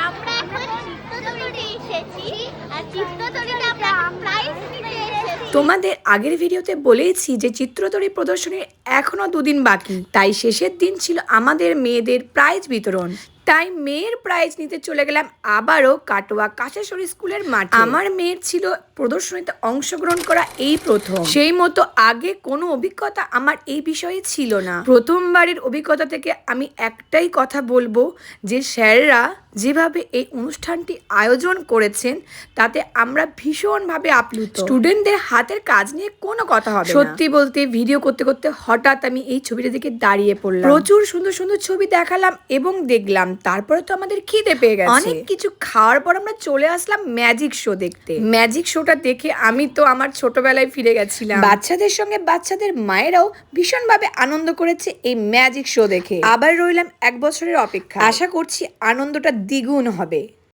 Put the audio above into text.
আমরা এখন চিত্ততরীতে এসেছি আর চিত্ততরীতে আমরা প্রাইজ নিতে এসেছি। তোমাদের আগের ভিডিওতে বলেইছি যে চিত্রতরী প্রদর্শনীর এখনো 2 দিন বাকি, তাই শেষের দিন ছিল আমাদের মেয়েদের প্রাইজ বিতরণ। তাই মেয়ের প্রাইজ নিতে চলে গেলাম আবারও কাটোয়া কাশেশ্বরী স্কুলের মাঠে। আমার মেয়ের ছিল প্রদর্শনীতে অংশগ্রহণ করা এই প্রথম, সেই মতো আগে কোনো অভিজ্ঞতা আমার এই বিষয়ে ছিল না। প্রথমবারের অভিজ্ঞতা থেকে আমি একটাই কথা বলবো যে স্যাররা যেভাবে এই অনুষ্ঠানটি আয়োজন করেছেন তাতে আমরা ভীষণভাবে আপ্লুত। স্টুডেন্টদের হাতের কাজ নিয়ে কোনো কথা হবে না। সত্যি বলতে ভিডিও করতে করতে হঠাৎ আমি এই ছবিটা দেখে দাঁড়িয়ে পড়লাম। প্রচুর সুন্দর সুন্দর ছবি দেখালাম এবং দেখলাম, তারপরে তো আমাদের খিদে পেয়ে গেছে। অনেক কিছু খাওয়ার পর আমরা চলে আসলাম ম্যাজিক শো দেখতে। ম্যাজিক শোটা দেখে আমি তো আমার ছোটবেলায় ফিরে গেছিলাম। বাচ্চাদের সঙ্গে বাচ্চাদের মায়েরাও ভীষণভাবে আনন্দ করেছে এই ম্যাজিক শো দেখে। আবার রইলাম 1 বছরের অপেক্ষা, আশা করছি আনন্দটা দ্বিগুণ হবে।